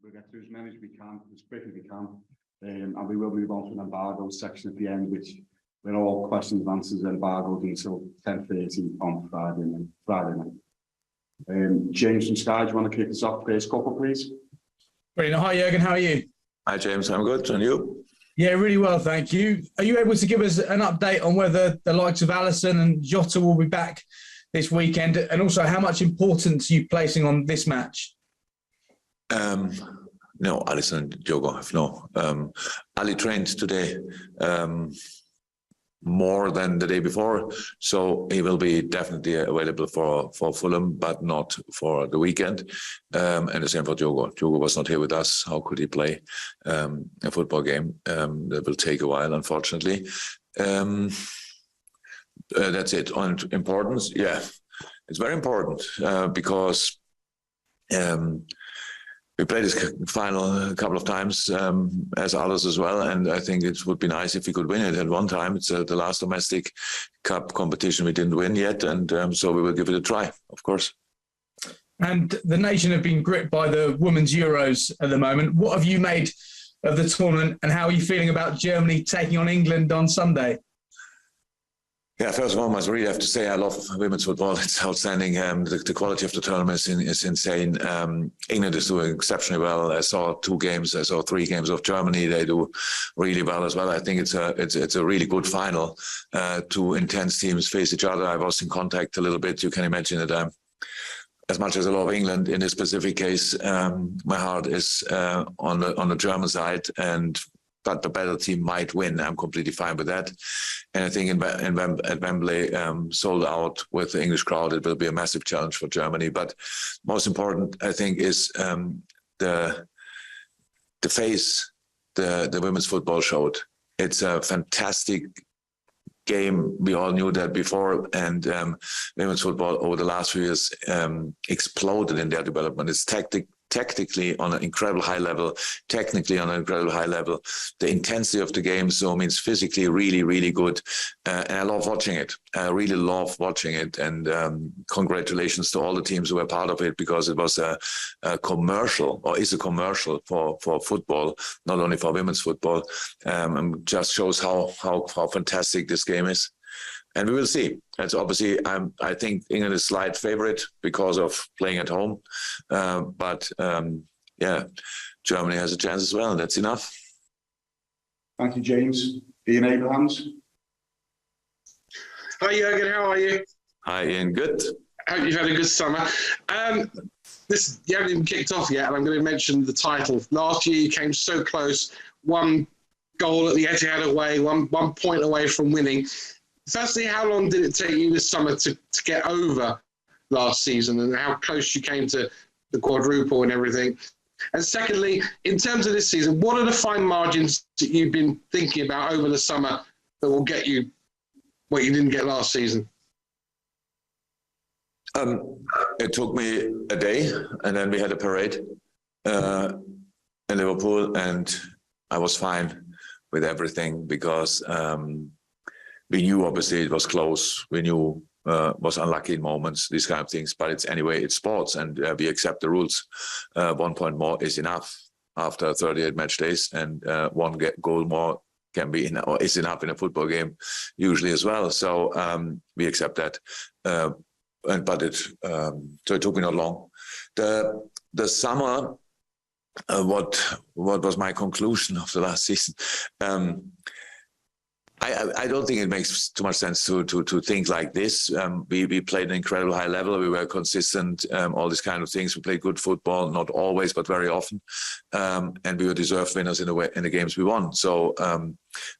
We'll get through as many as we can, as quickly as we can. And we will move on to an embargo section at the end, which where all questions and answers are embargoed until 10:30 on Friday night. James from Sky, do you want to kick us off first couple, please? Brilliant. Hi, Jürgen. How are you? Hi, James. I'm good. And you? Yeah, really well, thank you. Are you able to give us an update on whether the likes of Alisson and Jota will be back this weekend, and also how much importance are you placing on this match? No, Alisson and Diogo have no. Ali trained today more than the day before, so he will be definitely available for Fulham, but not for the weekend. And the same for Diogo. Diogo was not here with us. How could he play a football game? That will take a while, unfortunately. That's it. On importance, yeah, it's very important because we played this final a couple of times as others as well, and I think it would be nice if we could win it at one time. It's the last domestic cup competition we didn't win yet, and so we will give it a try, of course. And the nation have been gripped by the Women's Euros at the moment. What have you made of the tournament, and how are you feeling about Germany taking on England on Sunday? Yeah, first of all, I really have to say I love women's football. It's outstanding. The quality of the tournament is insane. England is doing exceptionally well. I saw 2 games. I saw 3 games of Germany. They do really well as well. I think it's a really good final. 2 intense teams face each other. I was in contact a little bit. You can imagine that as much as I love England in this specific case, my heart is on the German side, but the better team might win. I'm completely fine with that. And I think at Wembley, sold out with the English crowd, it will be a massive challenge for Germany. But most important, I think, is the face the women's football showed. It's a fantastic game. We all knew that before, and women's football over the last few years exploded in their development. It's tactically on an incredible high level, technically on an incredible high level. The intensity of the game, so means physically really, really good. And I love watching it. I really love watching it. And congratulations to all the teams who were part of it, because it was a commercial, or is a commercial for football, not only for women's football. And just shows how fantastic this game is. And we will see. It's obviously, I think England is slight favorite because of playing at home. But Germany has a chance as well, and that's enough. Thank you, James. Ian Abrahams. Hi, Jürgen. How are you? Hi, Ian. Good. I hope you've had a good summer. You haven't even kicked off yet, and I'm going to mention the title. Last year, you came so close. 1 goal at the Etihad away, one point away from winning. Firstly, how long did it take you this summer to get over last season, and how close you came to the quadruple and everything? And secondly, in terms of this season, what are the fine margins that you've been thinking about over the summer that will get you what you didn't get last season? It took me a day, and then we had a parade in Liverpool, and I was fine with everything because we knew obviously it was close. We knew was unlucky in moments, these kind of things. But it's sports, and we accept the rules. 1 point more is enough after 38 match days, and one goal more can be or is enough in a football game usually as well. So we accept that. So it took me not long. The summer, what was my conclusion of the last season? I don't think it makes too much sense to think like this. We played an incredible high level. We were consistent, all these kind of things. We played good football, not always, but very often. And we were deserved winners in the games we won. So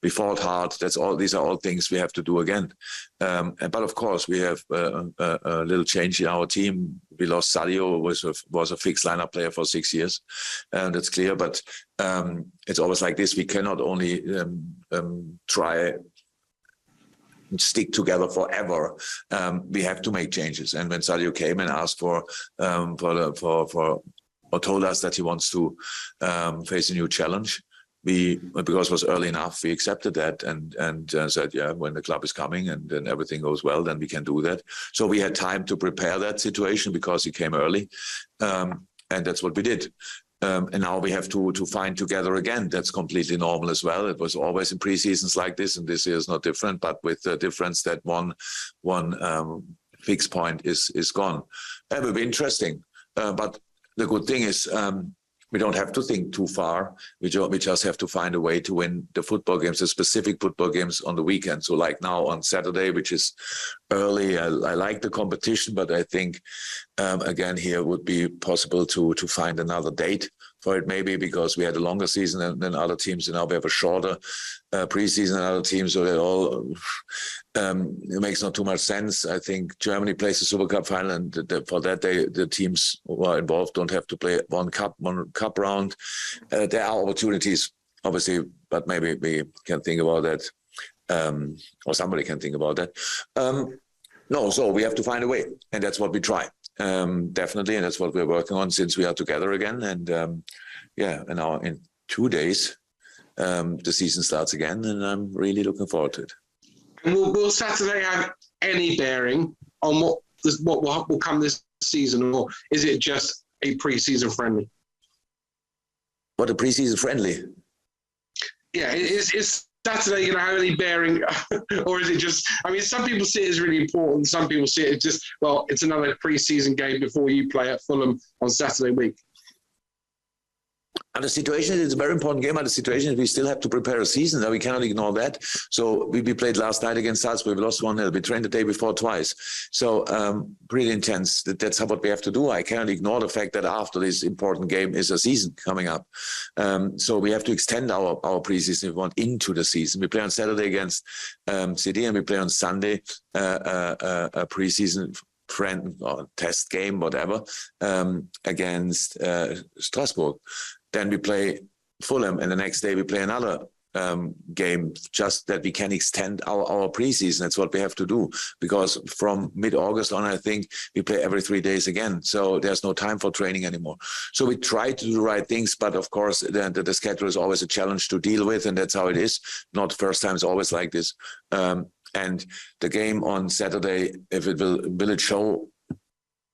we fought hard. These are all things we have to do again. But of course, we have a little change in our team. We lost Sadio, was a fixed lineup player for 6 years. That's clear. But it's always like this. We cannot only try stick together forever. We have to make changes. And when Sadio came and asked for or told us that he wants to face a new challenge, because it was early enough, we accepted that and said, yeah, when the club is coming and then everything goes well, then we can do that. So we had time to prepare that situation because he came early, and that's what we did. And now we have to find together again. That's completely normal as well. It was always in pre-seasons like this, and this year is not different, but with the difference that one fixed point is gone. It will be interesting. But the good thing is we don't have to think too far. We just have to find a way to win the football games, the specific football games on the weekend. So like now on Saturday, which is early, I like the competition, but I think, again, here would be possible to find another date for it, maybe because we had a longer season than other teams, and now we have a shorter pre-season than other teams, so that all it makes not too much sense. I think Germany plays the Super Cup final, and for that the teams who are involved don't have to play one cup round. There are opportunities, obviously, but maybe we can think about that, or somebody can think about that. No, so we have to find a way, and that's what we try. Definitely, and that's what we're working on since we are together again. And and now in 2 days, the season starts again, and I'm really looking forward to it. Will Saturday have any bearing on what will come this season, or is it just a pre-season friendly? What a pre-season friendly? Yeah, is Saturday going to have any bearing, or is it just? I mean, some people see it as really important. Some people see it as just, well, it's another pre-season game before you play at Fulham on Saturday week. And the situation is a very important game. And the situation is we still have to prepare a season. Now we cannot ignore that. So we played last night against Salzburg. We lost 1-0. We trained the day before twice. So pretty intense. That's what we have to do. I cannot ignore the fact that after this important game is a season coming up. So we have to extend our preseason if we want into the season. We play on Saturday against City, and we play on Sunday a preseason friend or test game, whatever, against Strasbourg. Then we play Fulham, and the next day we play another game, just that we can extend our preseason. That's what we have to do, because from mid-August on, I think we play every 3 days again. So there's no time for training anymore. So we try to do the right things, but of course the schedule is always a challenge to deal with, and that's how it is. Not the first time, it's always like this. And the game on Saturday, if it will it show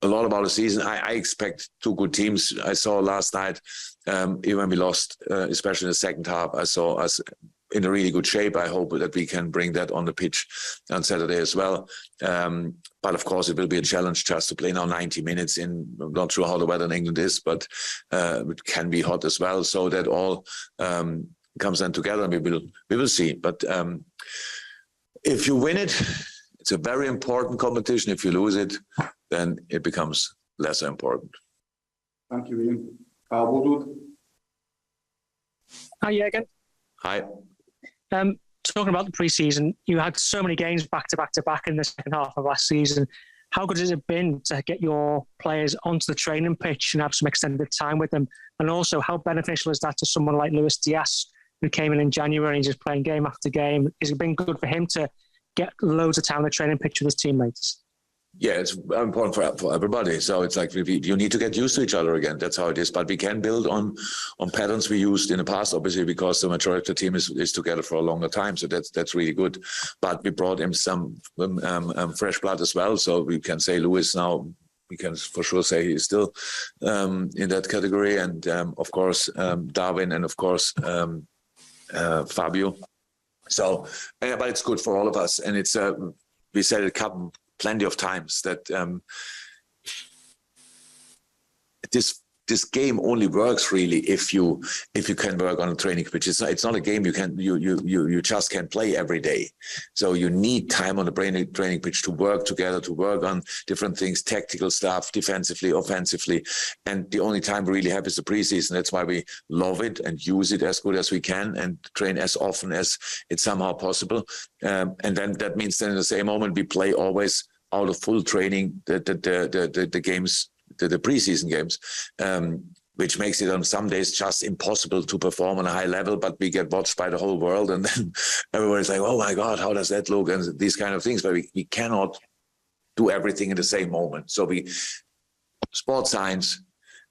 a lot about the season? I expect two good teams. I saw last night, even when we lost, especially in the second half, I saw us in a really good shape. I hope that we can bring that on the pitch on Saturday as well. But of course, it will be a challenge just to play now 90 minutes in. I'm not sure how the weather in England is, but it can be hot as well. So that all comes then together, and we will see. But if you win it, it's a very important competition. If you lose it, then it becomes less important. Thank you, Ian. Woodward. Hi, Jürgen. Hi. Talking about the pre-season, you had so many games back to back to back in the second half of last season. How good has it been to get your players onto the training pitch and have some extended time with them? And also, how beneficial is that to someone like Luis Diaz, who came in January and just playing game after game? Has it been good for him to get loads of time on the training pitch with his teammates? Yeah, it's important for everybody. So it's like you need to get used to each other again. That's how it is. But we can build on patterns we used in the past, obviously, because the majority of the team is together for a longer time. So that's really good. But we brought him some fresh blood as well. So we can say Luis now, we can for sure say he's still in that category. And of course, Darwin and of course, Fabio. So, but it's good for all of us. And it's, we said it plenty of times that this game only works really if you can work on a training pitch. It's not a game you just can't play every day. So you need time on the training pitch to work together, to work on different things, tactical stuff, defensively, offensively. And the only time we really have is the preseason. That's why we love it and use it as good as we can and train as often as it's somehow possible. And then that means then in the same moment we play always out of full training the games, the preseason games, which makes it on some days just impossible to perform on a high level, but we get watched by the whole world. And then everybody's like, oh my God, how does that look? And these kind of things, but we cannot do everything in the same moment. So sports science,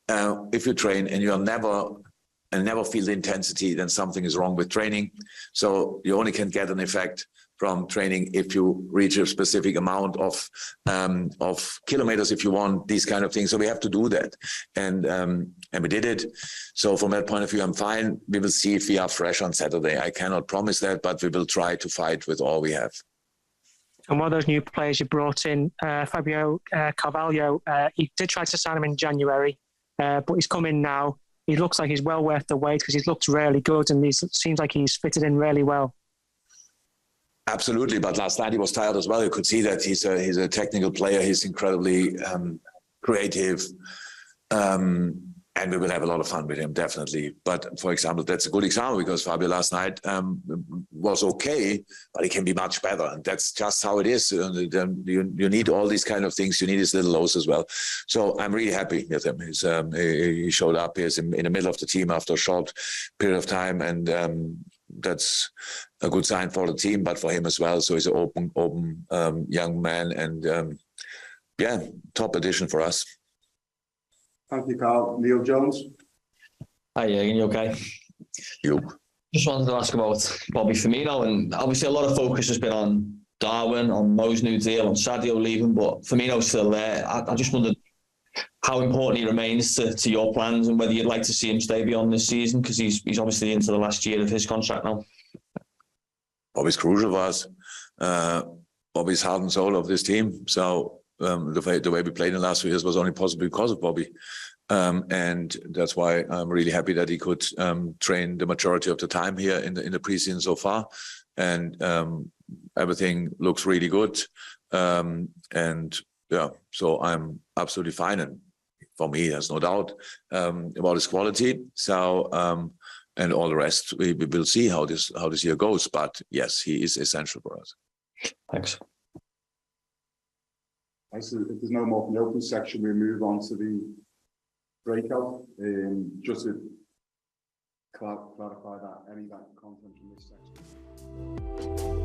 if you train and you're never feel the intensity, then something is wrong with training. So you only can get an effect from training if you reach a specific amount of kilometers, if you want, these kind of things. So we have to do that. And we did it. So from that point of view, I'm fine. We will see if we are fresh on Saturday. I cannot promise that, but we will try to fight with all we have. And one of those new players you brought in, Fabio Carvalho, he did try to sign him in January, but he's come in now. He looks like he's well worth the wait because he's looked really good and he seems like he's fitted in really well. Absolutely, but last night he was tired as well. You could see that he's a technical player. He's incredibly creative, and we will have a lot of fun with him, definitely. But for example, that's a good example because Fabio last night was okay, but he can be much better, and that's just how it is. You need all these kind of things. You need his little lows as well. So I'm really happy with him. He showed up. He's in the middle of the team after a short period of time, and that's a good sign for the team, but for him as well. So he's an open young man, and top addition for us. Thank you, Carl. Neil Jones. Hi, Jürgen, you okay? You. Just wanted to ask about Bobby Firmino, and obviously a lot of focus has been on Darwin, on Mo's new deal, on Sadio leaving, but Firmino's still there. I just wondered how important he remains to your plans and whether you'd like to see him stay beyond this season, because he's obviously into the last year of his contract now. Bobby's crucial for us. Bobby's heart and soul of this team. So the way we played in the last few years was only possible because of Bobby. And that's why I'm really happy that he could train the majority of the time here in the preseason so far. And everything looks really good. So I'm absolutely fine. And for me, there's no doubt about his quality. So, and all the rest, we will see how this year goes. But yes, he is essential for us. Thanks. If there's no more from the open section, we move on to the breakout. Just to clarify that any of that content from this section.